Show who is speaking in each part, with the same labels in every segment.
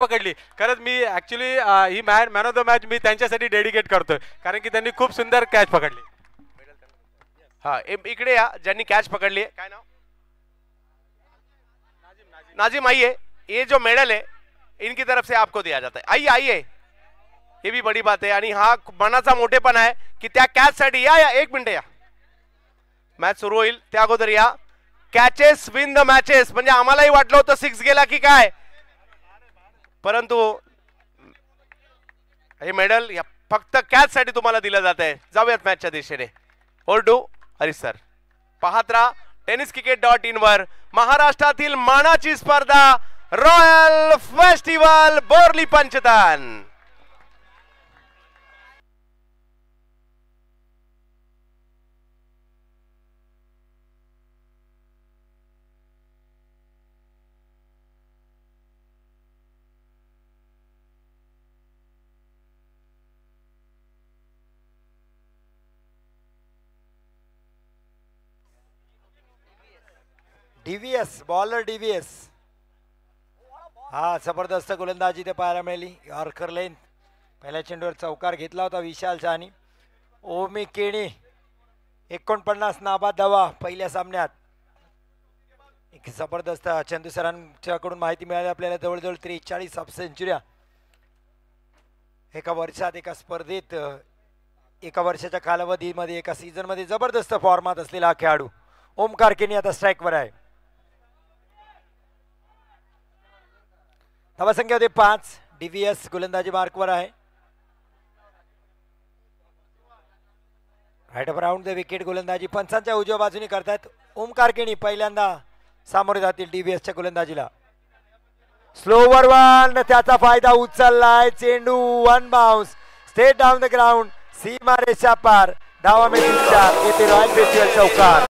Speaker 1: पकडली. खरंच मी ऍक्च्युली ही मॅन ऑफ द मॅच मी त्यांच्यासाठी डेडिकेट करतोय, कारण की त्यांनी खूप सुंदर कॅच पकडली.
Speaker 2: हा इकडे या, ज्यांनी कॅच पकड़ली है. काय नाव? नाजिम आइए. ये जो मेडल है इनकी तरफ से आपको दिया जाता है. आइए आइए, ये भी बड़ी बात है. आणि हा मनाचा मोठेपणा आहे की त्या कॅच साठी या 1 मिनिट या. मॅच सुरू होईल त्या अगोदर या. Catches win the matches. म्हणजे आम्हालाही वाटलं होतं 6 गेला की काय, परंतु हे मेडल फक्त कॅच साठी तुम्हाला दिलं जात आहे. जाऊयात मॅचच्या दिशेने. Hold Harish sir. पाहत राहा tenniscricket.in वर महाराष्ट्रातील मानाची स्पर्धा royal festival Borli Panchtan.
Speaker 3: DVS bowler DVS. हा जबरदस्त गोलंदाजी ते पाहायला मिळाली. यॉर्कर लेन पहिल्या चेंडूवर चौकार घेतला होता विशाल शहानी. ओमी केणी 49 नाबाद धावा पहिल्या सामन्यात. एक जबरदस्त चंदू सरांच्याकडून माहिती मिळाली आपल्याला. जवळजवळ 43 हाफ सेंचुऱ्या एका वर्षात, एका स्पर्धेत, एका वर्षाच्या कालावधीमध्ये, एका सीझन मध्ये जबरदस्त फॉर्मात असलेला हा खेळाडू ओमकार केणी आता स्ट्राईकवर आहे. धावासंख्या होते 5. डीव्हीएस गोलंदाजी मार्कवर आहे. Right up round the wicket गोलंदाजी पंचांच्या उजव्या बाजूने करतात. ओमकार केणी पहिल्यांदा सामोरे जातील डीव्हीएसच्या गोलंदाजीला. स्लोवर वन, त्याचा फायदा उचललाय. चेंडू one bounce straight down the ground. सीमा रेषा पार. धावा में 4 येथे रॉयल फेस्टिवल चौकार.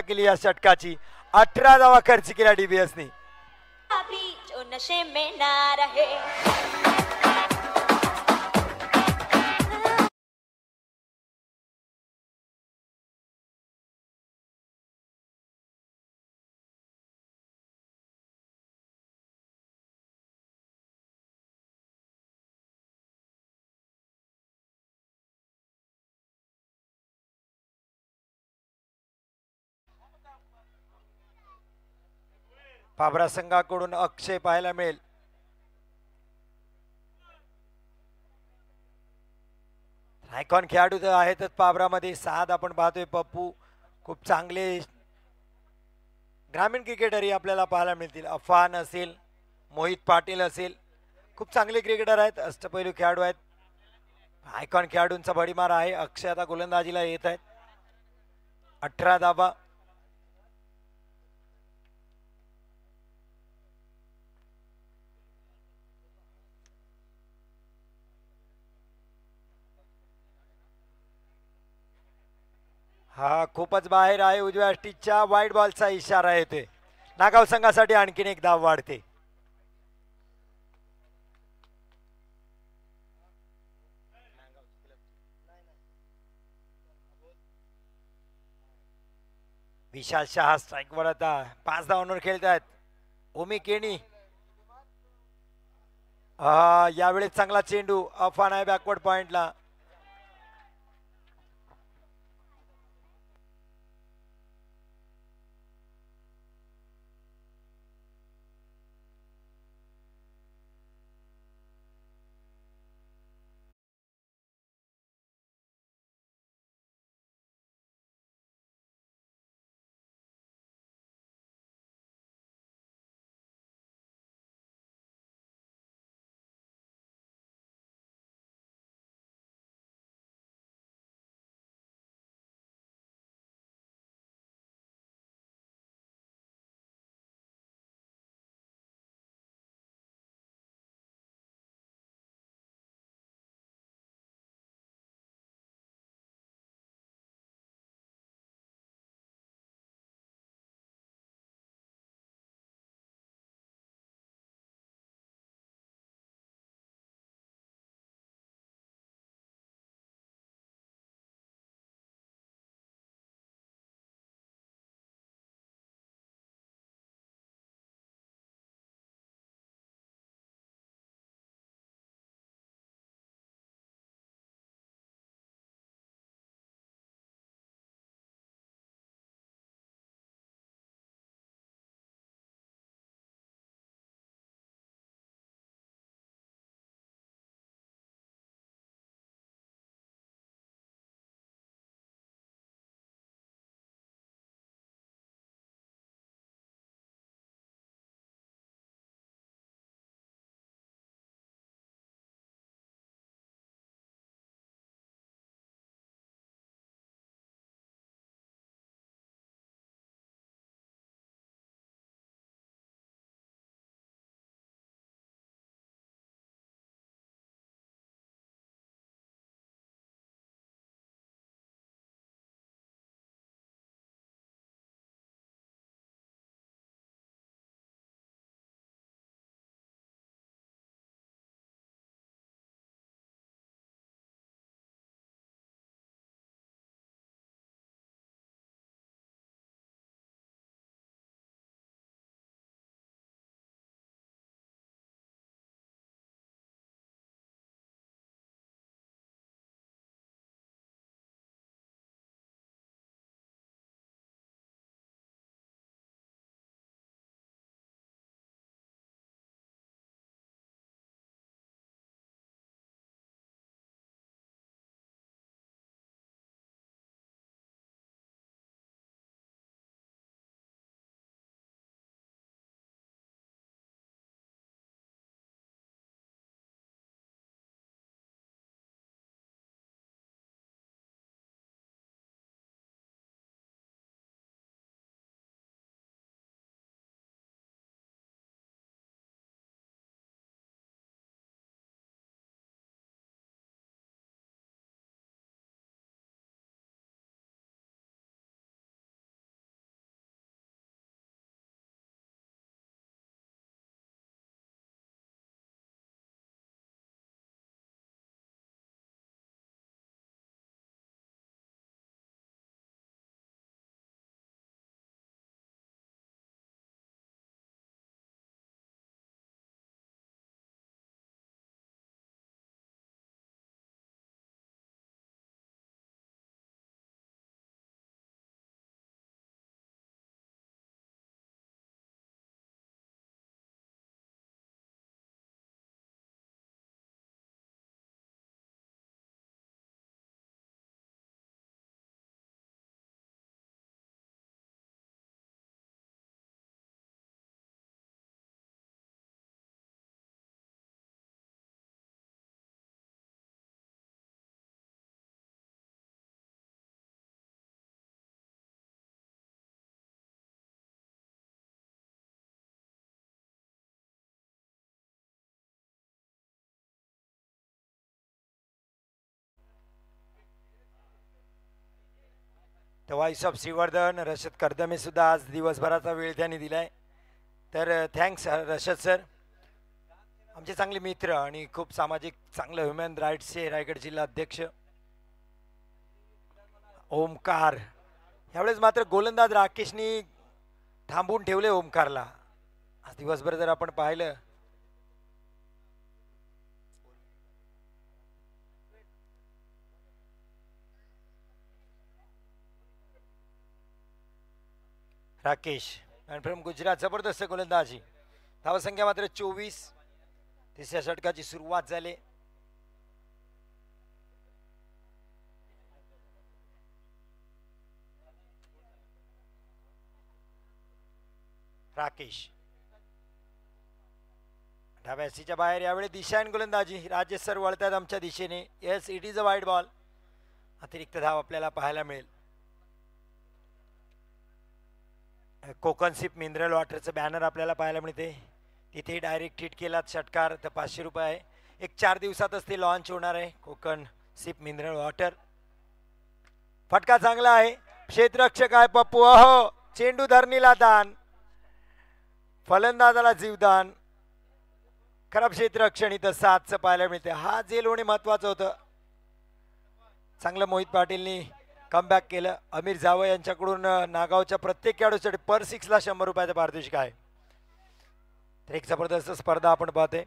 Speaker 3: केली या षटकाची. 18 धावा खर्च केल्या डीव्हीएसने.
Speaker 4: नशे में ना रहे।
Speaker 3: पाबरा संघाकडून अक्षय पाहायला मिळेल. आयकॉन खेळाडू तर आहेतच पाबरामध्ये. साध आपण पाहतोय पप्पू, खूप चांगले ग्रामीण क्रिकेटरही आपल्याला पाहायला मिळतील. अफान असेल, मोहित पाटील असेल, खूप चांगले क्रिकेटर आहेत, अष्टपैलू खेळाडू आहेत. आयकॉन खेळाडूंचा भडीमार आहे. अक्षय आता गोलंदाजीला येत आहेत. 18 धावा. हा खूपच बाहेर आहे. उजव्या स्टिचच्या वाईट बॉलचा इशारा येतोय. नागाव संघासाठी आणखीन एक धाव वाढते. विशाल शहा स्ट्राईकवर आता 5 धावांवर खेळतायत. ओमी केणी यावेळेस चांगला चेंडू. अफान आहे बॅकवर्ड पॉइंटला. द व्हॉइस ऑफ श्रीवर्धन रशद करदमे सुद्धा आज दिवसभराचा वेळ त्यांनी दिलाय. तर थँक्स रशद सर, आमचे चांगले मित्र आणि खूप सामाजिक चांगलं ह्युमन राईट्सचे रायगड जिल्हा अध्यक्ष ओमकार. यावेळेस मात्र गोलंदाज राकेशनी थांबवून ठेवले ओमकारला. आज दिवसभर जर आपण पाहिलं राकेश आणि फ्रॉम गुजरात जबरदस्त गोलंदाजी. धावसंख्या मात्र 24. तिसऱ्या षटकाची सुरुवात झाली. राकेश डाव्या सीच्या बाहेर. यावेळी दिशाहीन गोलंदाजी. राजेश सर वळतात आमच्या दिशेने. Yes, it is a wide ball. अतिरिक्त धाव आपल्याला पाहायला मिळेल. कोकण सिप मिनरल वॉटरचं बॅनर आपल्याला पाहायला मिळते. तिथे डायरेक्ट हिट केला षटकार तर 500 रुपये आहे. एक 4 दिवसातच ते लॉन्च होणार आहे कोकण सिप मिनरल वॉटर. फटका चांगला आहे. क्षेत्ररक्षक आहे पप्पू. अहो, चेंडू धरणीला दान, फलंदाजाला जीवदान. खराब क्षेत्ररक्षण इथं 7चं पाहायला मिळते. हा जेल होणे महत्वाचं होतं. चांगलं मोहित पाटीलनी कमबॅक केलं. अमीर जावळ यांच्याकडून नागावच्या प्रत्येक खेळाडूसाठी पर 6ला 100 रुपयाचं पारितोषिक आहे. तर एक जबरदस्त स्पर्धा आपण पाहतोय.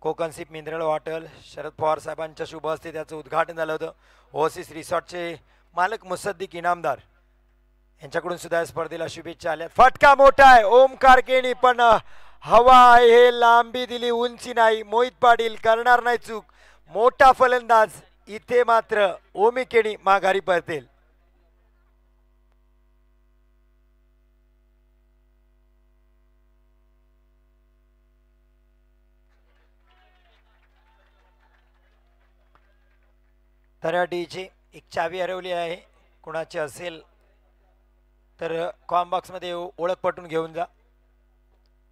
Speaker 3: Konkan SIP mineral water Sharad Pawar साहेबांच्या शुभ हस्ते त्याचं उद्घाटन झालं होतं. ओसिस रिसॉर्टचे मालक मुसद्दीक इनामदार यांच्याकडून सुद्धा या स्पर्धेला शुभेच्छा आल्या. फटका मोठा आहे. ओमकार केणी पण हवा आहे. हे लांबी दिली, उंची नाही. मोहित पाटील करणार नाही चूक. मोठा फलंदाज. इथे मात्र ओमी केणी माघारी परतेल. तराटीची एक चावी हरवली आहे. कोणाची असेल तर कॉम बॉक्स मध्ये ओळख पटून घेऊन जा.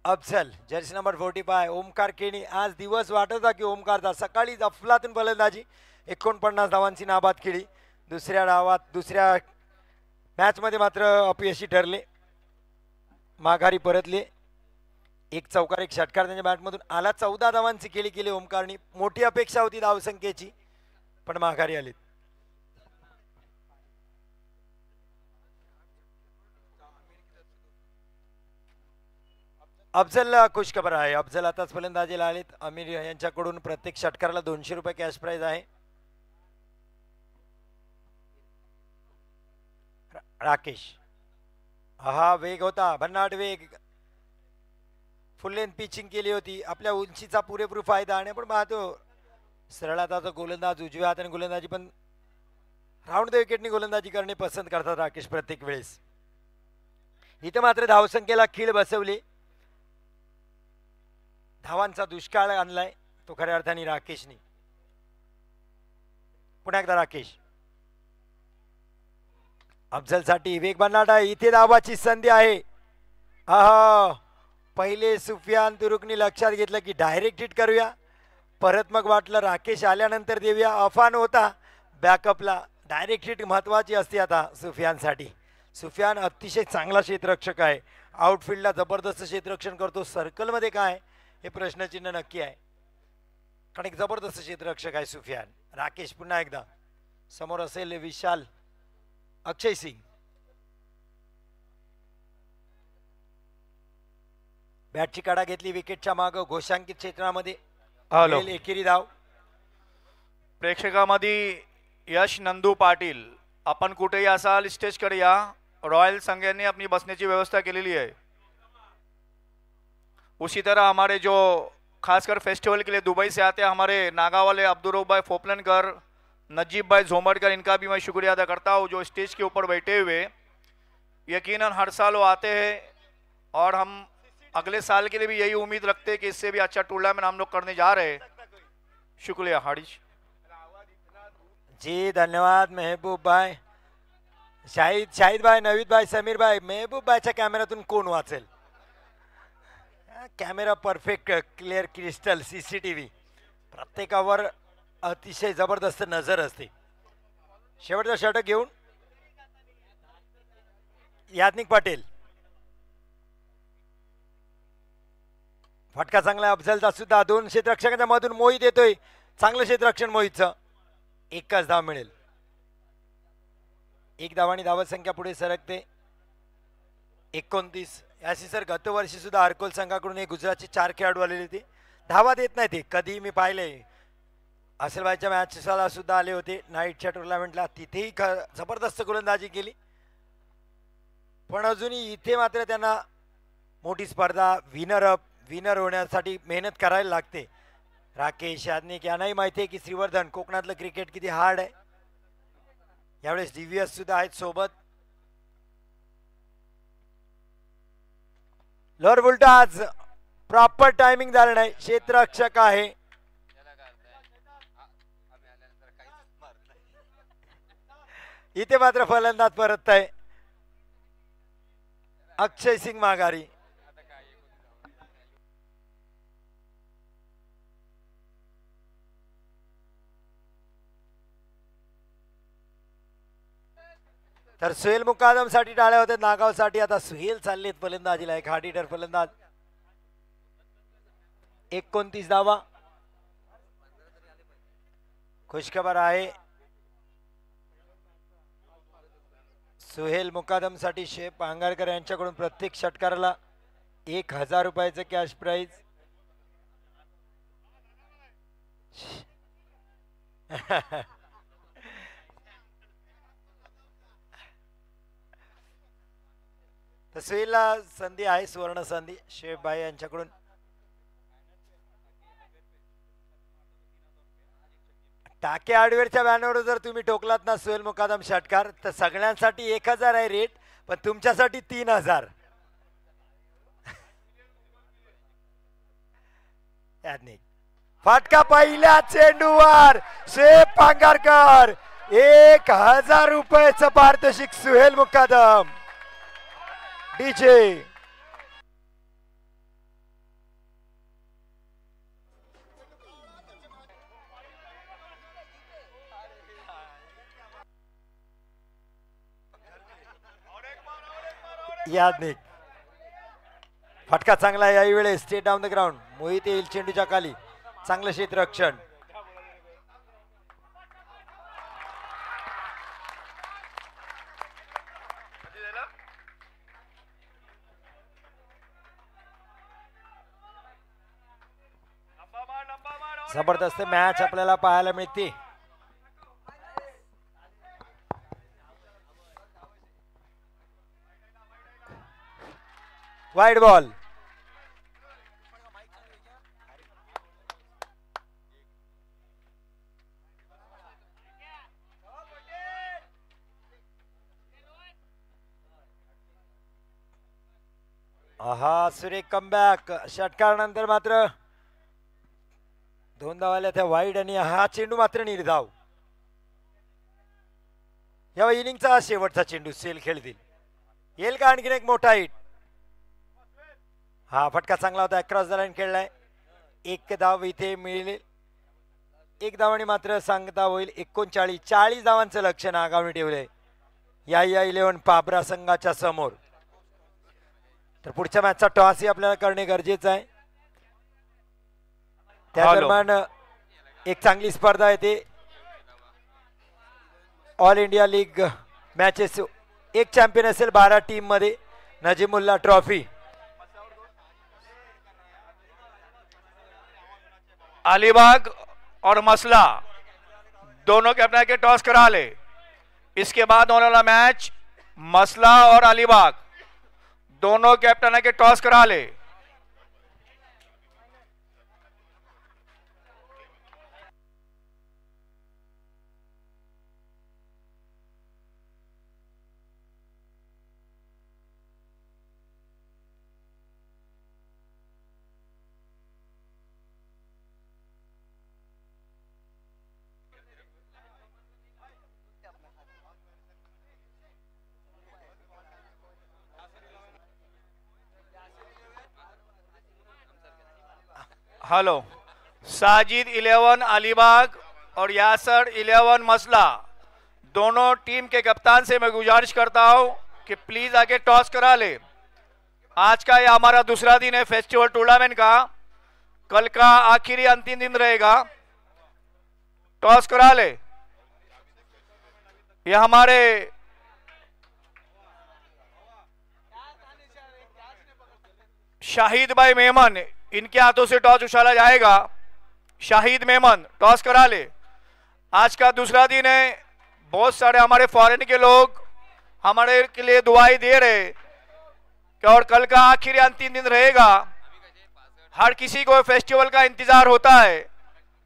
Speaker 3: Afzal Jersey number 45 Omkar Keni. आज दिवस वाटत होता की ओमकारचा. सकाळी अफलातून फलंदाजी 49 धावांची नाबाद केली. दुसऱ्या मॅच मध्ये मात्र अपयशी ठरले. माघारी परतले. एक चौकार एक षटकार त्यांच्या बॅटमधून आला. 14 धावांची केली ओमकारनी. मोठी अपेक्षा होती धावसंख्येची पण माघारी आली. अफजलला खुशखबर आहे. अफजल आताच फलंदाजीला आलेत. अमीर यांच्याकडून प्रत्येक षटकाराला 200 रुपये कॅश प्राइज आहे. राकेश. हा वेग होता, भन्नाट वेग. फुल लेंथ पिचिंग केली होती. आपल्या उंचीचा पुरेपूर फायदा. आणि आपण पाहतो सरळ हाताचा गोलंदाज उजव्या हाताने गोलंदाजी पण राऊंड द विकेटनी गोलंदाजी करणे पसंत करतात राकेश प्रत्येक वेळेस. इथं मात्र धावसंख्येला खीळ बसवली. धावांचा दुष्काळ आणलाय तो खऱ्या अर्थाने राकेशनी. पुन्हा एकदा राकेश. अफजलसाठी वेग भन्नाट. इथे धावाची संधी आहे. पहिले सुफियान तुरुकनी लक्षात घेतलं की डायरेक्ट हिट करूया. परत मग वाटलं राकेश आल्यानंतर देऊया. अफान होता बॅकअपला. डायरेक्ट हिट महत्वाची असते आता सुफियानसाठी. सुफियान अतिशय चांगला क्षेत्ररक्षक आहे. आउटफील्डला जबरदस्त क्षेत्ररक्षण करतो. सर्कलमध्ये काय हे प्रश्नचिन्ह नक्की आहे, कारण एक जबरदस्त क्षेत्ररक्षक आहे सुफियान. राकेश पुन्हा एकदा समोर असेल विशाल अक्षय सिंग. बॅटची काढा घेतली विकेटच्या माग. घोषांकित क्षेत्रामध्ये एकेरी धाव.
Speaker 4: प्रेक्षकामध्ये यश नंदू पाटील. आपण कुठेही असाल स्टेजकडे या. रॉयल संघाने अपनी बसने की व्यवस्था केलेली है. उसी तरह हमारे जो खासकर फेस्टिवल के लिए दुबई से आते हैं हमारे नागा वाले अब्दुल भाई फोपलनकर, नजीब भाई झोमटकर, इनका भी मैं शुक्रिया अदा करता हूँ जो स्टेज के ऊपर बैठे हुए. यकीनन हर साल वो आते हैं और हम अगले साल के लिए भी यही उम्मीद रखते हैं कि इससे भी अच्छा टूर्नामेंट हम लोग करने जा रहे हैं. शुक्रिया हारिश
Speaker 3: जी. धन्यवाद महबूब भाई. शाहिद भाई, नवीद भाई, समीर भाई. महबूब भाईच्या कॅमेऱ्यातून कोण वाचेल? Camera perfect clear crystal CCTV प्रत्येकावर अतिशय जबरदस्त नजर असते. शेवटचा षटक घेऊन याज्ञिक पाटील. फटका चांगला अफजलचा सुद्धा. 2 क्षेत्ररक्षकांच्या मधून मोहित येतोय. चांगलं क्षेत्ररक्षण मोहितचं. एकच धाव मिळेल. 1 धावांनी धावत संख्या पुढे सरकते 29. याशी सर गतवर्षी सुद्धा अर्कोल संघाकडून एक गुजरातचे 4 खेळाडू आलेले होते. धावा देत नाही ते कधी. मी पाहिले असेलबाईच्या मॅचला सुद्धा आले होते नाईटच्या टुर्नामेंटला. तिथेही जबरदस्त गोलंदाजी केली. पण अजूनही इथे मात्र त्यांना मोठी स्पर्धा विनर होण्यासाठी मेहनत करायला लागते. राकेश याज्ञिक यांनाही माहिती आहे की श्रीवर्धन कोकणातलं क्रिकेट किती हार्ड आहे. यावेळेस डीव्हीएस सुद्धा आहेत सोबत. लोअर बुलटा आज प्रॉपर टायमिंग झालं नाही. क्षेत्ररक्षक आहे. इथे मात्र फलंदाज परत आहे अक्षय सिंग माघारी. तर सुहेल मुकादम साठी टाळ्या होते नागाव साठी. आता सुहेल चाललेत फलंदाजीला. एक हार्ड हिटर फलंदाज. 29 धावा. खुशखबर आहे सुहेल मुकादम साठी शेफ अंगारकर यांच्याकडून प्रत्येक षटकाराला 1000 रुपयाचं कॅश प्राइज. तर सुहेलला संधी आहे सुवर्ण संधी शेफ भाई यांच्याकडून. टाके हार्डवेअरच्या बॅनरवर जर तुम्ही टोकलात ना सुहेल मुकादम षटकार तर सगळ्यांसाठी 1000 आहे रेट. पण तुमच्यासाठी 3000. फटका पहिल्या चेंडूवर शेफ अंगारकर. 1000 रुपयाचं पारितोषिक सुहेल मुकादम. डीजे याज्ञिक. फटका चांगला आहे याही वेळेस. Straight down the ground. Mohit येईल चेंडूच्या खाली. चांगलं क्षेत्ररक्षण. जबरदस्त मॅच आपल्याला पाहायला मिळते. Wide ball. आहा सुरेख कमबॅक. षटकारानंतर मात्र 2 धावा आल्या त्या वाईड आणि हा चेंडू मात्र निर्धाव. या इनिंगचा शेवटचा चेंडू सेल खेळतील. येईल का आणखीन एक मोठा हिट. हा फटका चांगला होता. Cross the line खेळलाय. 1 धाव इथे मिळेल. 1 धावाने मात्र सांगता होईल 39. 40 धावांचं लक्ष नागावने ठेवलंय या 11 पाबरा संघाच्या समोर. तर पुढच्या मॅचचा टॉसही आपल्याला करणे गरजेचं आहे. त्या दरम्यान एक चांगली स्पर्धा येते. All India league matches. एक चॅम्पियन असेल 12 टीम मध्ये. नजीमुल्ला ट्रॉफी.
Speaker 4: अलीबाग और मसला दोनों कैप्टन के टॉस करा ले. इसके बाद होने वाला मैच मसला और अलीबाग दोनों कैप्टन के टॉस करा ले. हेलो. साजिद 11 अलीबाग और यासर 11 मसला. दोनों टीम के कप्तान से मैं गुजारिश करता हूं कि प्लीज आगे टॉस करा ले। आज का ये हमारा दूसरा दिन है फेस्टिवल टूर्नामेंट का, कल का आखिरी अंतिम दिन रहेगा। टॉस करा ले। ये हमारे शाहिद भाई मेमन, इनके हाथों से टॉस उछाला जाएगा। शाहिद मेमन टॉस करा ले। आज का दूसरा दिन है, बहुत सारे हमारे फॉरेन के लोग हमारे के लिए दुआई दे रहे और कल का आखिरी अंतिम दिन रहेगा। हर किसी को फेस्टिवल का इंतजार होता है।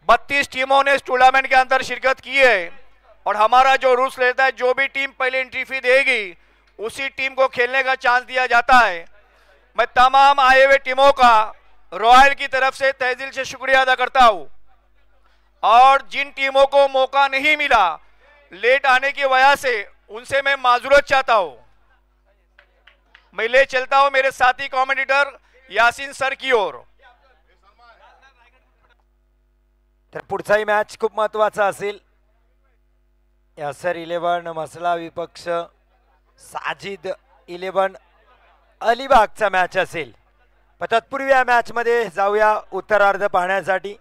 Speaker 4: 32 टीमों ने इस टूर्नामेंट के अंदर शिरकत की है और हमारा जो रूल्स रहता है, जो भी टीम पहले एंट्री फी देगी उसी टीम को खेलने का चांस दिया जाता है। मैं तमाम आए हुए टीमों का रॉयल की तरफ से तहे दिल से शुक्रिया अदा करता हूं और जिन टीमों को मौका नहीं मिला लेट आने की वजह से, उनसे मैं माजूरत चाहता हूं। मैं ले चलता हूं मेरे साथी कमेंटेटर यासीन सर की ओर।
Speaker 3: तर पुढचाही मॅच खूप महत्वाचा असेल। यासर 11 मसला विपक्ष साजिद 11 अलिबागचा मॅच असेल। पण तत्पूर्वी या मॅच मध्ये जाऊया उत्तरार्ध पाहण्यासाठी।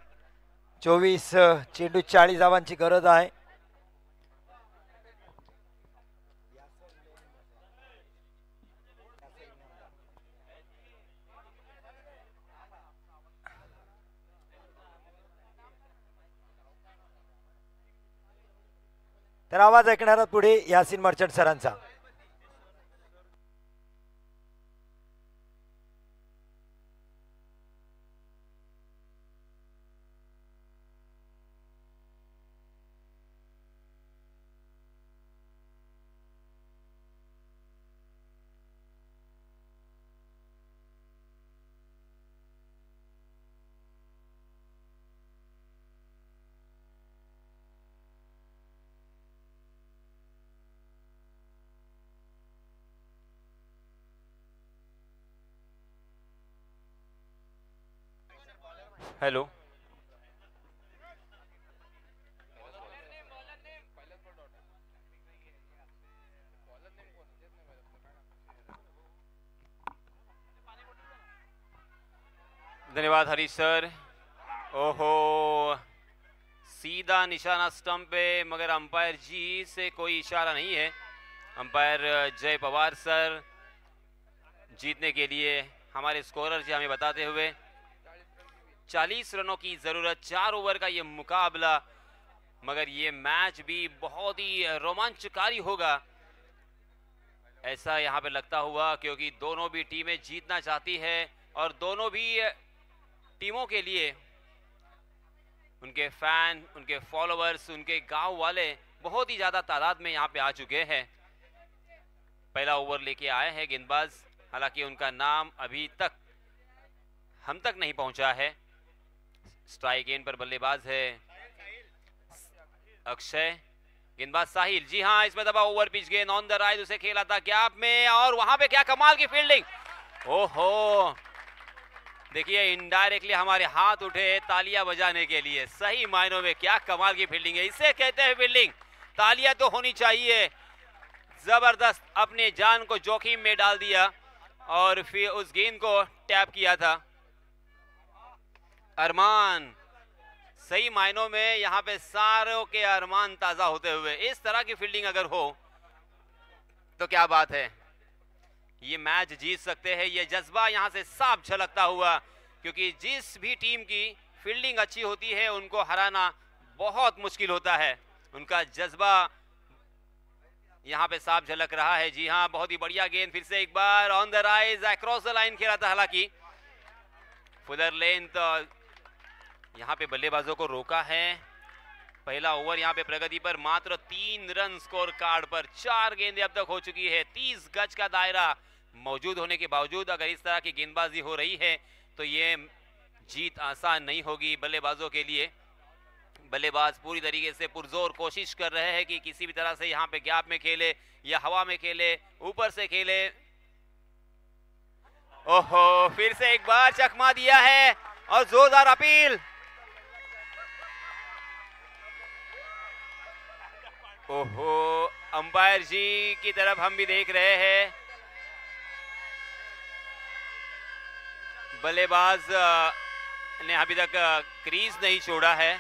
Speaker 3: 24 चेंडू 40 धावांची गरज आहे। तर आवाज ऐकणार आहोत पुढे यासीन मर्चंट सरांचा।
Speaker 5: हेलो, धन्यवाद हरीश सर। ओहो, सीधा निशाना स्टंप पे, मगर अंपायर जी से कोई इशारा नहीं है। अंपायर जय पवार सर जीतने के लिए हमारे स्कोरर जी हमें बताते हुए 40 रनों की जरूरत, 4 ओवर का ये मुकाबला, मगर ये मैच भी बहुत ही रोमांचकारी होगा ऐसा यहाँ पे लगता हुआ, क्योंकि दोनों भी टीमें जीतना चाहती है और दोनों भी टीमों के लिए उनके फैन, उनके फॉलोअर्स, उनके गांव वाले बहुत ही ज्यादा तादाद में यहाँ पे आ चुके हैं। पहला ओवर लेके आए हैं गेंदबाज, हालांकि उनका नाम अभी तक हम तक नहीं पहुंचा है। स्ट्राइक एंड पर बल्लेबाज है अक्षय, गेंदबाज साहिल। जी हाँ, इसमें दबा ओवर पिच गेंद ऑन द राइट, उसे खेला था गैप में और वहां पे क्या कमाल की फील्डिंग। ओहो, देखिए इनडायरेक्टली हमारे हाथ उठे तालियां बजाने के लिए। सही मायनों में क्या कमाल की फील्डिंग है, इसे कहते हैं फील्डिंग। तालियां तो होनी चाहिए। जबरदस्त अपने जान को जोखिम में डाल दिया और फिर उस गेंद को टैप किया था। अरमान, सही मायनों में यहाँ पे सारों के अरमान ताजा होते हुए इस तरह की फील्डिंग अगर हो तो क्या बात है, ये मैच जीत सकते हैं। ये जज्बा यहाँ से साफ झलकता हुआ, क्योंकि जिस भी टीम की फील्डिंग अच्छी होती है उनको हराना बहुत मुश्किल होता है। उनका जज्बा यहाँ पे साफ झलक रहा है। जी हाँ, बहुत ही बढ़िया गेंद, फिर से एक बार on the rise, across the line खेला था, हालांकि फुलर लेंथ यहाँ पे बल्लेबाजों को रोका है। पहला ओवर यहाँ पे प्रगति पर मात्र 3 रन स्कोर कार्ड पर, 4 गेंदें अब तक हो चुकी है। 30 गज का दायरा मौजूद होने के बावजूद अगर इस तरह की गेंदबाजी हो रही है तो ये जीत आसान नहीं होगी बल्लेबाजों के लिए। बल्लेबाज पूरी तरीके से पुरजोर कोशिश कर रहे हैं कि किसी भी तरह से यहाँ पे गैप में खेले या हवा में खेले, ऊपर से खेले। ओहो, फिर से एक बार चकमा दिया है और जोरदार अपील। ओहो, अंपायर जी की तरफ हम भी देख रहे हैं। बल्लेबाज ने अभी तक क्रीज नहीं छोड़ा है।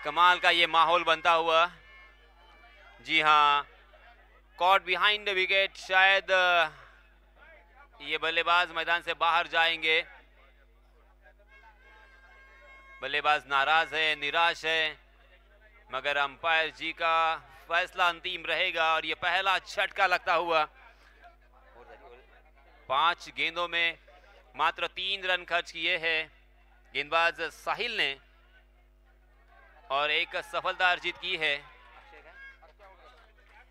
Speaker 5: कमाल का ये माहौल बनता हुआ। जी हाँ, कॉट बिहाइंड द विकेट, शायद ये बल्लेबाज मैदान से बाहर जाएंगे। बल्लेबाज नाराज है, निराश है, मगर अंपायर जी का फैसला अंतिम रहेगा और ये पहला झटका लगता हुआ। 5 गेंदों में मात्र 3 रन खर्च किए हैं गेंदबाज साहिल ने और एक सफलता अर्जित की है।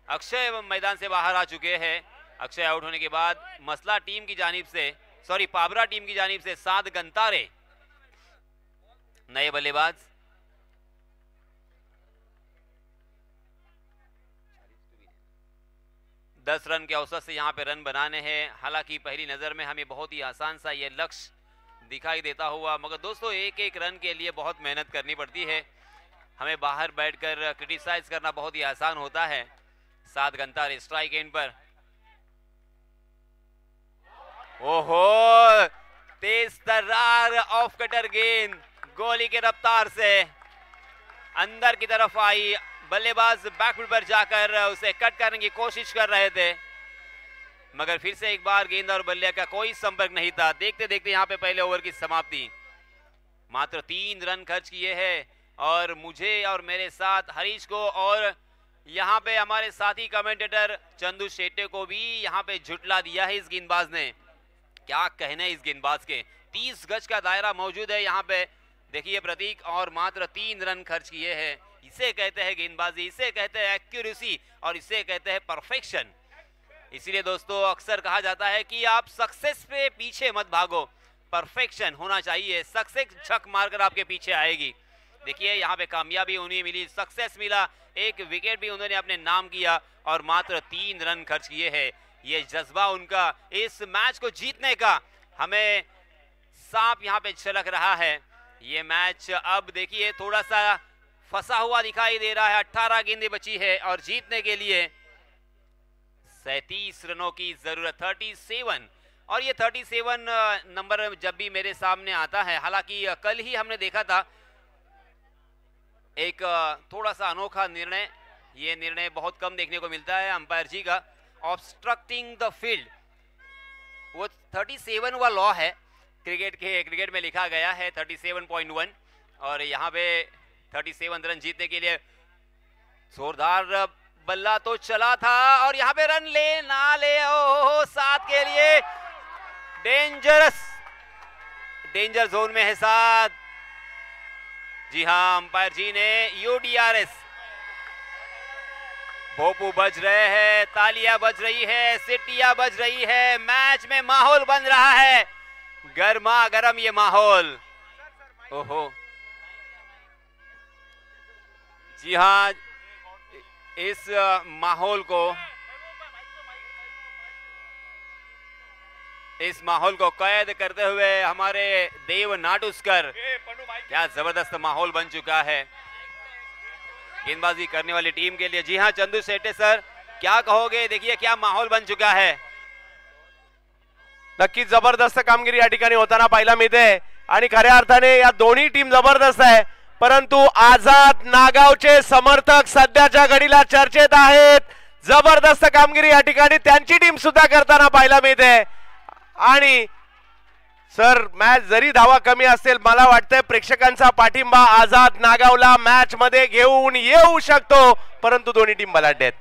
Speaker 5: अक्षय मैदान से बाहर आ चुके हैं। अक्षय आउट होने के बाद मसला टीम की जानिब से, सॉरी पाबरा टीम की जानिब से साद गंतारे नए बल्लेबाज। दस रन के औसत से यहाँ पे रन बनाने हैं। हालांकि पहली नजर में हमें बहुत ही आसान सा ये लक्ष्य दिखाई देता हुआ, मगर दोस्तों एक एक रन के लिए बहुत मेहनत करनी पड़ती है। हमें बाहर बैठकर क्रिटिसाइज करना बहुत ही आसान होता है। 7 गंतारे स्ट्राइक एंड पर। ओहो, तेज तर्रार ऑफ कटर गेंद गोली के रफ्तार से अंदर की तरफ आई। बल्लेबाज बैकफुट पर जाकर उसे कट करने की कोशिश कर रहे थे, मगर फिर से एक बार गेंद और बल्ले का कोई संपर्क नहीं था। देखते देखते यहाँ पे पहले ओवर की समाप्ति। मात्र 3 रन खर्च किए हैं और मुझे और मेरे साथ हरीश को और यहाँ पे हमारे साथी कमेंटेटर चंदू शेट्टे को भी यहाँ पे झुटला दिया है इस गेंदबाज ने। क्या कहने इस गेंदबाज के। 30 गज का दायरा मौजूद है यहाँ पे, देखिए प्रतीक, और मात्र 3 रन खर्च किए हैं। इसे कहते हैं गेंदबाजी, इसे कहते हैं एक्यूरेसी और इसे कहते हैं परफेक्शन। इसीलिए दोस्तों अक्सर कहा जाता है कि आप सक्सेस पे पीछे मत भागो, परफेक्शन होना चाहिए। सक्सेस छक मारकर आपके पीछे आएगी। देखिए यहाँ पे कामयाबी उन्हें मिली, सक्सेस मिला, एक विकेट भी उन्होंने अपने नाम किया और मात्र 3 रन खर्च किए हैं। ये जज्बा उनका इस मैच को जीतने का हमें साफ यहाँ पे झलक रहा है। ये मैच अब देखिए थोड़ा सा फंसा हुआ दिखाई दे रहा है। 18 गेंदें बची है और जीतने के लिए 37 रनों की जरूरत, 37। और ये 37 नंबर जब भी मेरे सामने आता है, हालांकि कल ही हमने देखा था एक थोड़ा सा अनोखा निर्णय, ये निर्णय बहुत कम देखने को मिलता है अंपायर जी का, ऑब्स्ट्रक्टिंग द फील्ड। वो 37 वाला लॉ है क्रिकेट में लिखा गया है 37.1 और यहाँ पे 37 रन जीतने के लिए जोरदार बल्ला तो चला था और यहाँ पे रन ले ना ले, ओ 7 के लिए डेंजर जोन में है 7। जी हाँ, अंपायर जी ने यूडीआरएस, भोपू बज रहे हैं, तालियां बज रही है, सीटियां बज रही है, मैच में माहौल बन रहा है, गर्मा गर्म ये माहौल। ओहो, जी हाँ, इस माहौल को कैद करते हुए हमारे देव नाटुस्कर, क्या जबरदस्त माहौल बन चुका है गेंदबाजी करने वाली टीम के लिए। जी हाँ चंदू शेट्टे सर, क्या कहोगे, देखिए क्या माहौल बन चुका है।
Speaker 2: नक्कीच जबरदस्त कामगिरी या ठिकाणी होताना पाहायला मिळते आणि खऱ्या अर्थाने या दोन्ही टीम जबरदस्त आहे, परंतु आझाद नागावचे समर्थक सध्याच्या घडीला चर्चेत आहेत। जबरदस्त कामगिरी या ठिकाणी त्यांची टीम सुद्धा करताना पाहायला मिळते आणि सर मॅच जरी धावा कमी असेल, मला वाटतंय प्रेक्षकांचा पाठिंबा आझाद नागावला मॅच मध्ये घेऊन येऊ शकतो, परंतु दोन्ही टीम बलाढ्य आहेत।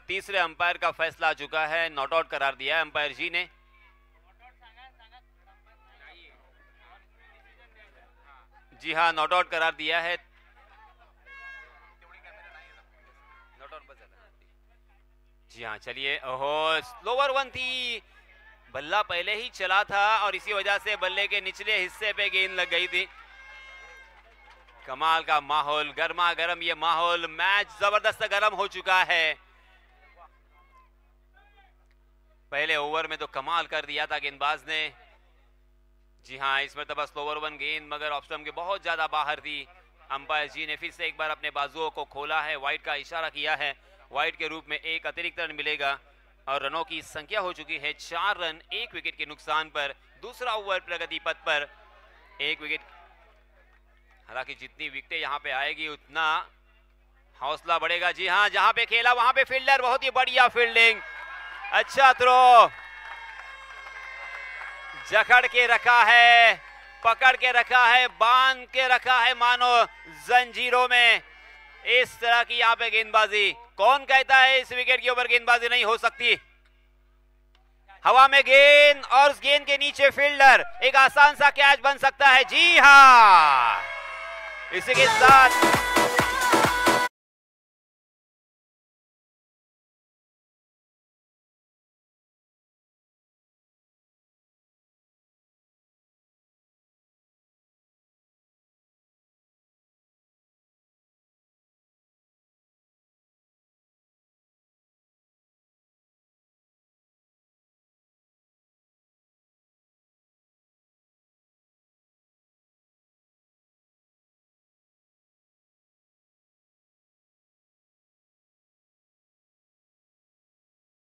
Speaker 5: तीसरे अंपायर का फैसला आ चुका है, नॉट आउट करार दिया है अंपायर जी ने। जी हाँ, नॉट आउट करार दिया है। जी हाँ, चलिए, ओहो स्लोवर वन थी, बल्ला पहले ही चला था और इसी वजह से बल्ले के निचले हिस्से पे गेंद लग गई थी। कमाल का माहौल, गर्मा गर्म ये माहौल, मैच जबरदस्त गर्म हो चुका है। पहले ओवर में तो कमाल कर दिया था गेंदबाज ने, जी हाँ, इस मरतबा स्लोवर वन गेंद मगर ऑफ स्टंप के बहुत ज्यादा बाहर थी। अंपायर जी ने फिर से एक बार अपने बाजुओं को खोला है, वाइड का इशारा किया है। वाइड के रूप में एक अतिरिक्त रन मिलेगा और रनों की संख्या हो चुकी है 4 रन, 1 विकेट के नुकसान पर। दूसरा ओवर प्रगति पथ पर, 1 विकेट। हालांकि जितनी विकेटें यहाँ पे आएगी उतना हौसला बढ़ेगा। जी हाँ, जहां पे खेला वहां पे फील्डर, बहुत ही बढ़िया फील्डिंग, अच्छा थ्रो, जकड़ के रखा है, पकड़ के रखा है, बांध के रखा है मानो जंजीरों में। इस तरह की यहाँ पे गेंदबाजी, कौन कहता है इस विकेट के ऊपर गेंदबाजी नहीं हो सकती। हवा में गेंद और उस गेंद के नीचे फील्डर, एक आसान सा कैच बन सकता है। जी हाँ, इसी के साथ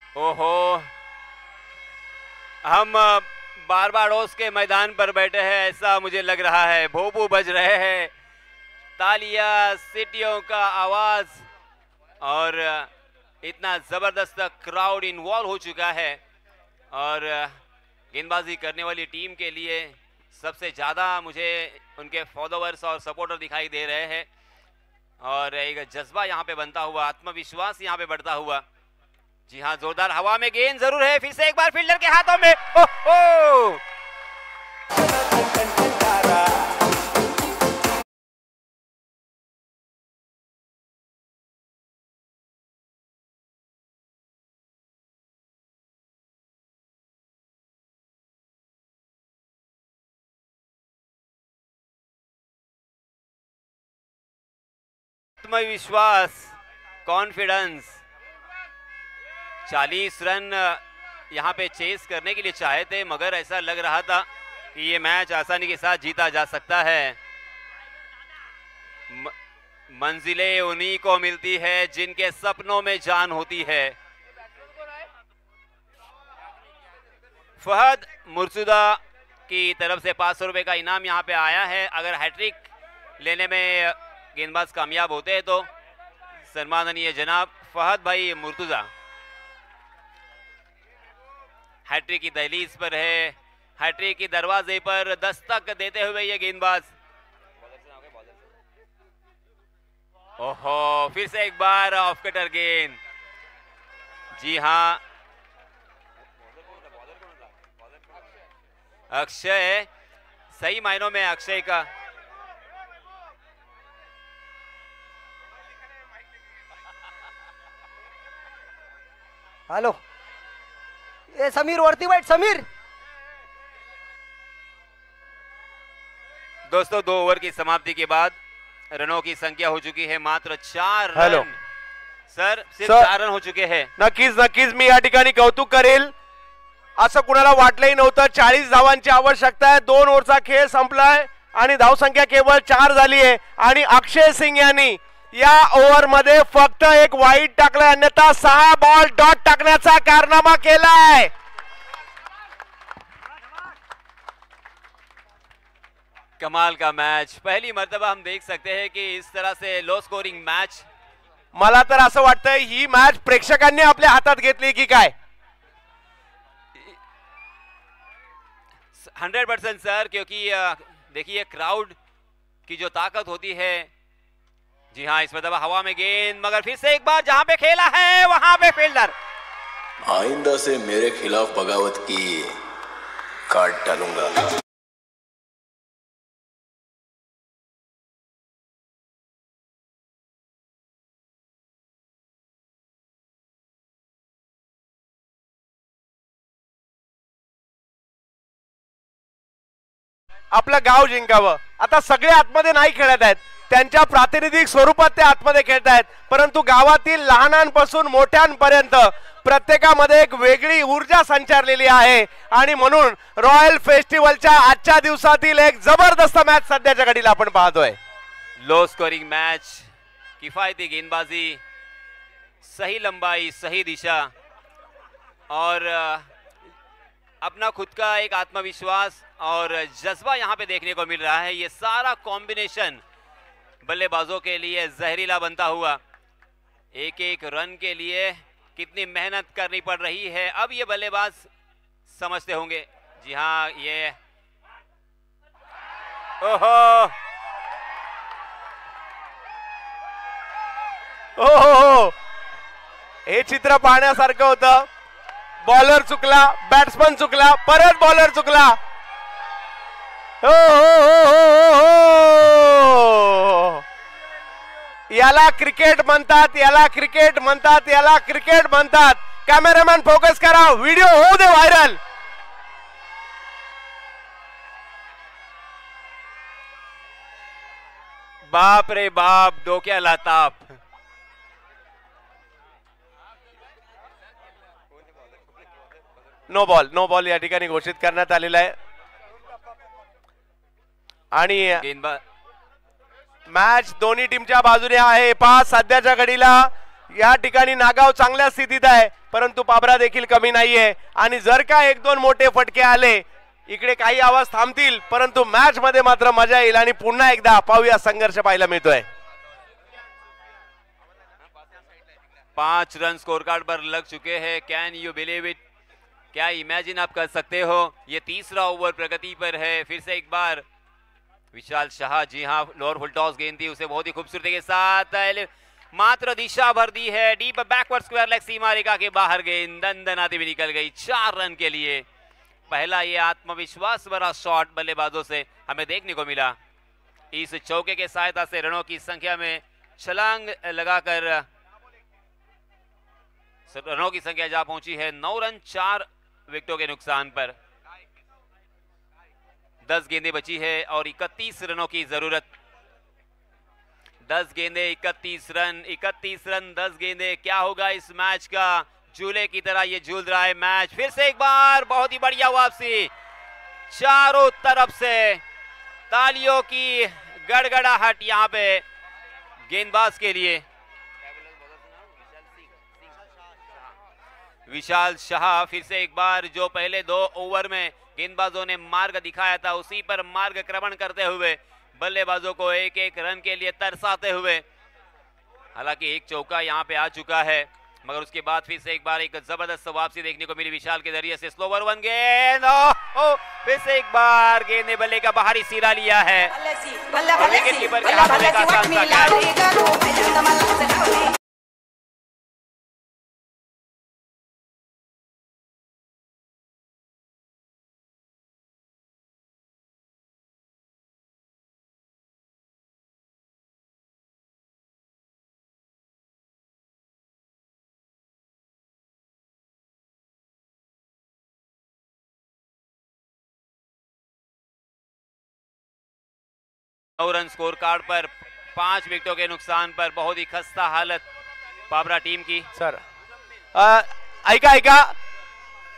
Speaker 5: ओहो, हम बार बार ओस के मैदान पर बैठे हैं ऐसा मुझे लग रहा है। भोपू बज रहे हैं, तालियां, सीटियों का आवाज और इतना जबरदस्त क्राउड इन्वॉल्व हो चुका है। और गेंदबाजी करने वाली टीम के लिए सबसे ज्यादा मुझे उनके फॉलोअर्स और सपोर्टर दिखाई दे रहे हैं और एक जज्बा यहाँ पे बनता हुआ, आत्मविश्वास यहाँ पे बढ़ता हुआ। जी हाँ, जोरदार हवा में गेंद जरूर है, फिर से एक बार फील्डर के हाथों में। ओहो, आत्मविश्वास, कॉन्फिडेंस। 40 रन यहाँ पे चेस करने के लिए चाहे थे मगर ऐसा लग रहा था कि ये मैच आसानी के साथ जीता जा सकता है। मंजिलें उन्हीं को मिलती है जिनके सपनों में जान होती है। फहद मुर्तुजा की तरफ से 500 रुपए का इनाम यहाँ पे आया है। अगर हैट्रिक लेने में गेंदबाज कामयाब होते हैं तो सम्माननीय जनाब फहद भाई मुर्तुजा हैट्रिक की दहलीज पर है, हैट्रिक की दरवाजे पर दस्तक देते हुए ये गेंदबाज। ओहो, फिर से एक बार ऑफ कटर गेंद। जी हाँ, अक्षय, सही मायनों में अक्षय का
Speaker 6: हेलो, ए समीर वरती बैठ, समीर।
Speaker 5: दोस्तों, 2 ओवर की समाप्ति के बाद रनों की संख्या हो चुकी है मात्र 4
Speaker 2: हॅलो.
Speaker 5: रन। सर, सिर्फ
Speaker 2: सर.
Speaker 5: 4 रन हो चुके हैं।
Speaker 2: नक्कीच मी या ठिकाणी कौतुक करेल, असं कुणाला वाटलंही नव्हतं। 40 धावांची आवश्यकता आहे, 2 ओव्हरचा खेळ संपलाय आणि धावसंख्या केवळ 4 झाली आहे आणि अक्षय सिंग यांनी या ओव्हर मध्ये फक्त एक वाईड टाकलाय, अन्यथा 6 बॉल डॉट टाकण्याचा कारनामा केलाय।
Speaker 5: कमाल का मैच, पहली मर्तबा हम देख सकते हैं कि इस तरह से लो स्कोरिंग मैच।
Speaker 2: मला तर असं वाटतंय ही मॅच प्रेक्षकांनी आपल्या हातात घेतली की काय।
Speaker 5: 100% सर, क्योंकि देखिए क्राउड की जो ताकत होती है। जी हाँ, इस मर्तबा हवा में गेंद, मगर फिर से एक बार जहां पे खेला है वहां पे फील्डर।
Speaker 7: आइंदा से मेरे खिलाफ बगावत की काट डालूंगा।
Speaker 2: आपलं गाव जिंकावं, आता सगळे आतमध्ये नाही खेळत आहेत, त्यांच्या प्रातिनिधिक स्वरूपात ते आतमध्ये खेळतायत, परंतु गावातील लहानांपासून मोठ्यांपर्यंत प्रत्येकामध्ये एक वेगळी ऊर्जा संचारलेली आहे आणि म्हणून रॉयल फेस्टिवलच्या आजच्या दिवसातील एक जबरदस्त मॅच सध्याच्या घडीला आपण पाहतोय.
Speaker 5: लो स्कोरिंग मैच, किफायती गेंदबाजी, सही लंबाई, सही दिशा और अपना खुद का एक आत्मविश्वास और जज्बा यहां पे देखने को मिल रहा है. ये सारा कॉम्बिनेशन बल्लेबाजों के लिए जहरीला बनता हुआ. एक एक रन के लिए कितनी मेहनत करनी पड़ रही है अब ये बल्लेबाज समझते होंगे. जी हाँ, ये ओहो
Speaker 2: ओहो, हे चित्र पाहण्यासारखं होतं. बॉलर चुकला, बॅट्समन चुकला, परत बॉलर चुकला. हो हो हो हो, याला क्रिकेट म्हणतात, याला क्रिकेट म्हणतात, याला क्रिकेट म्हणतात. कॅमेरामॅन फोकस करा, व्हिडिओ होऊ दे व्हायरल.
Speaker 5: बाप रे बाप, डोक्याला ताप.
Speaker 2: नो बॉल या ठिकाणी घोषित करण्यात आलेला आहे आणि
Speaker 5: गेंदबाज
Speaker 2: मॅच दोन्ही टीमच्या बाजूने आहे. पाच सध्याच्या घडीला या ठिकाणी नागाव चांगल्या स्थितीत आहे, परंतु पाबरा देखील कमी नाहीये आणि जर का एक दोन मोठे फटके आले इकडे काही आवाज थांबतील, परंतु मॅच मध्ये मात्र मजा येईल आणि पुन्हा एकदा पाहूया संघर्ष पाहायला मिळतोय.
Speaker 5: 5 रन स्कोर कार्ड पर लग चुके हैं. Can you believe it? क्या इमेजिन आप कर सकते हो? ये तीसरा ओवर प्रगति पर है. फिर से एक बार विशाल शाह, जी हाँ, लोअर फुल टॉस गेंद थी, उसे बहुत ही खूबसूरती के साथ मात्र दिशा भर दी है. डीप बैकवर्ड स्क्वायर लेग सीमा रेखा के बाहर गेंद दंदनाती भी निकल गई. 4 रन के लिए पहला ये आत्मविश्वास भरा शॉट बल्लेबाजों से हमें देखने को मिला. इस चौके के सहायता से रनों की संख्या में छलांग लगाकर रनों की संख्या जा पहुंची है 9 रन 4 विकेटों के नुकसान पर. 10 गेंदें बची है और 31 रनों की जरूरत. 10 गेंदें 31 रन, 31 रन 10 गेंदें. क्या होगा इस मैच का? झूले की तरह ये झूल रहा है मैच. फिर से एक बार बहुत ही बढ़िया वापसी, चारों तरफ से तालियों की गड़गड़ाहट यहां पे गेंदबाज के लिए. विशाल शाह फिर से एक बार, जो पहले 2 ओवर में गेंदबाजों ने मार्ग दिखाया था उसी पर मार्ग क्रमण करते हुए बल्लेबाजों को एक एक रन के लिए तरसाते हुए. हालांकि एक चौका यहां पे आ चुका है, मगर उसके बाद फिर से एक बार एक जबरदस्त वापसी देखने को मिली विशाल के जरिए से. स्लोवर 1 गेंद, फिर से एक बार गेंद ने बल्ले का बाहरी सिरा लिया है. विकेट कीपर के हाथ में का आसान सा कैच. रन स्कोर कार्ड पर 5 विकेटों के नुकसान पर बहुत ही खस्ता हालत पाबरा टीम की.
Speaker 2: सर ऐका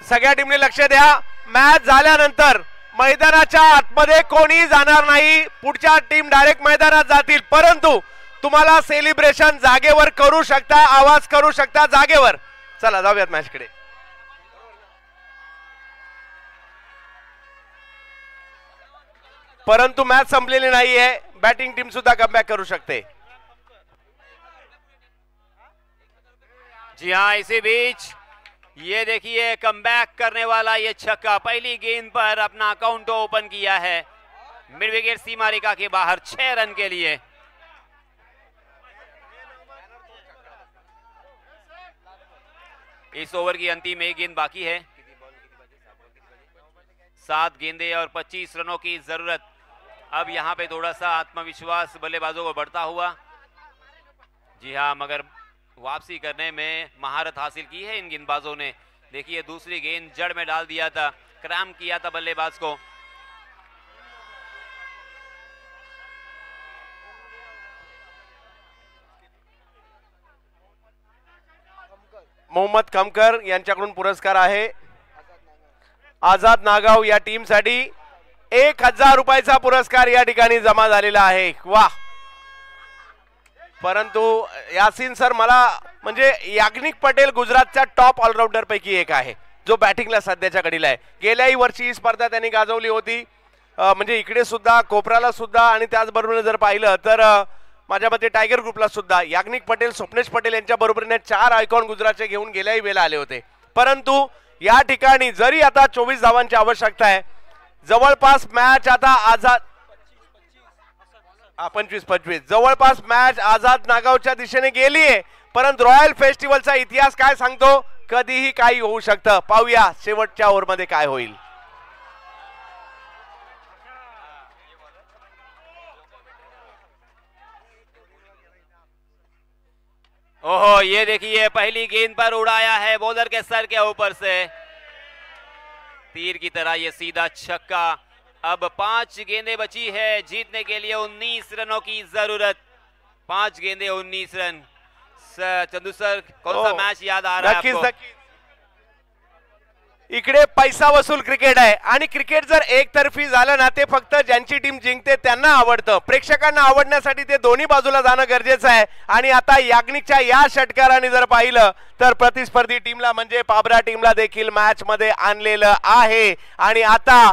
Speaker 2: सगळ्या टीमने लक्ष द्या. मॅच झाल्यानंतर मैदानाच्या आतमध्ये कोणी जाणार नाही, पुढच्या टीम डायरेक्ट मैदानात जातील, परंतु तुम्हाला सेलिब्रेशन जागेवर करू शकता, आवाज करू शकता जागेवर. चला जाऊयात मॅच कडे. परंतु मॅच संपलेली नाहीये, बॅटिंग टीम सुद्धा कमबॅक करू शकते.
Speaker 5: जी हाँ, इसी बीच ये देखिए कमबैक करने वाला ये छक्का, पहली गेंद पर अपना अकाउंट ओपन किया है मिड विकेट सीमा रेखा के बाहर 6 रन के लिए. इस ओवर की अंतिम 1 गेंद बाकी है. 7 गेंदें और 25 रनों की जरूरत. अब यहां पे थोड़ा सा आत्मविश्वास बल्लेबाजों को बढ़ता हुआ. जी हाँ, मगर वापसी करने में महारत हासिल की है इन गेंदबाजों ने. देखिए दूसरी गेंद जड़ में डाल दिया था, क्रैम किया था बल्लेबाज को.
Speaker 2: मोहम्मद कमकर यांच्याकडून पुरस्कार आहे. आझाद नागाव या टीमसाठी 1000 रुपयाचा पुरस्कार या ठिकाणी जमा झालेला आहे. वा. परंतु यासिन सर, मला म्हणजे याज्ञिक पटेल गुजरातच्या टॉप ऑलराऊंडर पैकी एक आहे जो बॅटिंगला सध्याच्या घडीला आहे. गेल्याही वर्षी ही स्पर्धा त्यांनी गाजवली होती, म्हणजे इकडे सुद्धा, कोपराला सुद्धा, आणि त्याचबरोबर जर पाहिलं तर माझ्या मते टायगर ग्रुपला सुद्धा याज्ञिक पटेल, स्वप्नेश पटेल यांच्या बरोबरीने 4 आयकॉन गुजरातचे घेऊन गेल्याही वेळेला आले होते. परंतु या ठिकाणी जरी आता 24 धावांची आवश्यकता आहे, जवळपास मॅच आता आझाद 25-25 जवळपास मॅच आझाद नागावच्या दिशेने गेलीये. परंतु रॉयल फेस्टिवलचा इतिहास काय सांगतो, कधीही काही होऊ शकतं. पाहूया शेवटच्या ओव्हरमध्ये काय होईल.
Speaker 5: ओहो, ये देखिए पहली गेंद पर उड़ाया है बॉलर के सर के ऊपर से, तीर की तरह ये सीधा छक्का. अब 5 गेंदें बची है जीतने के लिए 19 रनों की जरूरत. 5 गेंदें 19 रन. चंदू सर, कौन सा मैच याद आ रहा है आपको?
Speaker 2: इकडे पैसा वसूल क्रिकेट आहे, आणि क्रिकेट जर एकतर्फी झालं ना, ते फक्त ज्यांची टीम जिंकते त्यांना आवडतं. प्रेक्षकांना आवडण्यासाठी ते दोन्ही बाजूला जाणं गरजेचं आहे. आणि आता याज्ञिकच्या या षटकाराने जर पाहिलं तर प्रतिस्पर्धी टीमला म्हणजे पाबरा टीमला देखील मॅच मध्ये आणलेलं आहे. आणि आता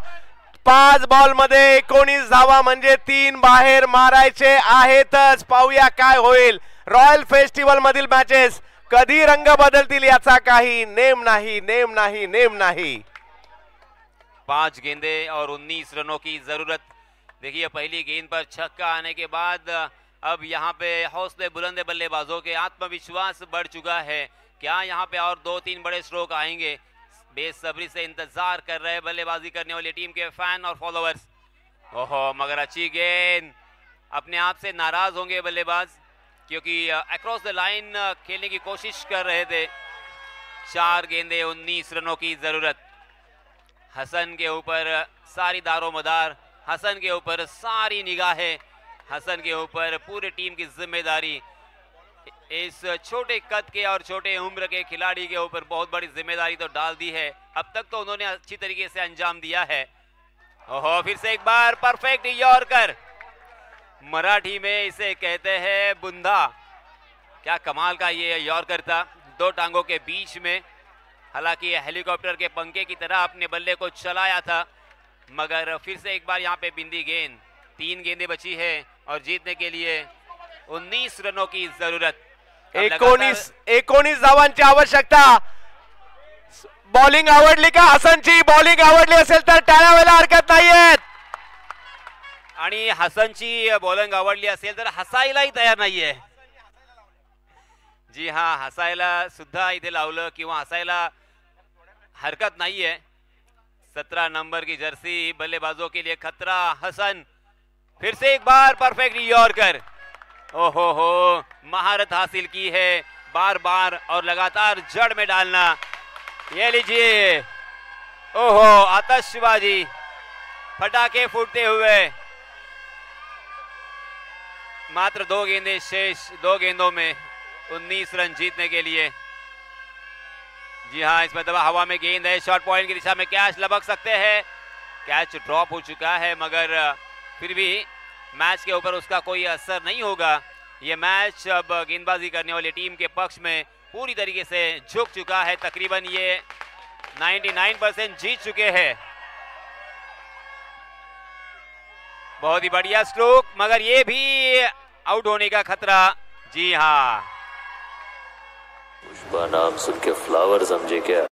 Speaker 2: 5 बॉल मध्ये 19 धावा म्हणजे 3 बाहेर मारायचे आहेतच. पाहूया काय होईल. रॉयल फेस्टिवल मधील मॅचेस कधी रंग बदलतील याचा काही नेम नाही, नेम नाही, नेम नाही.
Speaker 5: 5 गेंदें और 19 रनों की जरूरत. देखिए पहली गेंद पर छक्का आने के बाद अब यहाँ पे हौसले बुलंद बल्लेबाजों के, आत्मविश्वास बढ़ चुका है. क्या यहाँ पे और 2-3 बड़े स्ट्रोक आएंगे? बेसब्री से इंतजार कर रहे बल्लेबाजी करने वाली टीम के फैन और फॉलोअर्स. ओहो, मगर अच्छी गेंद. अपने आप से नाराज होंगे बल्लेबाज, क्योंकि अक्रॉस द लाइन खेलने की कोशिश कर रहे थे. 4 गेंदें 19 रनों की जरूरत. हसन के ऊपर सारी दारोमदार, हसन के ऊपर सारी निगाहें, हसन के ऊपर पूरी टीम की जिम्मेदारी. इस छोटे कद के और छोटे उम्र के खिलाड़ी के ऊपर बहुत बड़ी जिम्मेदारी तो डाल दी है. अब तक तो उन्होंने अच्छी तरीके से अंजाम दिया है. ओहो, फिर से एक बार परफेक्ट यॉर्कर. मराठी में इसे कहते हैं बुंदा. क्या कमाल का ये यॉर्कर था, 2 टांगों के बीच में. हालांकि हेलीकॉप्टर के पंखे की तरह अपने बल्ले को चलाया था, मगर फिर से एक बार यहाँ पे बिंदी गेंद. 3 गेंदें बची है और जीतने के लिए 19 रनों की जरूरत.
Speaker 2: 19 धावांची आवश्यकता. बॉलिंग आवडली का हसनची? बॉलिंग आवडली असेल तर टाळ्या व्हायला हरकत नाहीये.
Speaker 5: आणि हसनची बॉलिंग आवडली असेल तर हसायलाही तयार नाहीये. जी हाँ, हसायला सुद्धा इथे लावलं किंवा हसायला हरकत नाहीये. 17 नंबर की जर्सी बल्लेबाजों के लिए खतरा. हसन फिर से एक बार परफेक्ट यॉर्कर. ओहो हो, महारत हासिल की है बार बार और लगातार जड़ में डालना. ये लीजिए, ओहो, आतिशबाजी, पटाखे फूटते हुए. मात्र 2 गेंदें शेष, 2 गेंदों में 19 रन जीतने के लिए. जी हाँ, इसमें दबा हवा में गेंद है, शॉर्ट पॉइंट की दिशा में कैच लपक सकते हैं. कैच ड्रॉप हो चुका है, मगर फिर भी मैच के ऊपर उसका कोई असर नहीं होगा. ये मैच अब गेंदबाजी करने वाली टीम के पक्ष में पूरी तरीके से झुक चुका है. तकरीबन ये 99% जीत चुके हैं. बहुत ही बढ़िया स्ट्रोक, मगर ये भी आउट होने का खतरा. जी हाँ,
Speaker 7: पुष्पा नाम सुन के फ्लावर समझे क्या?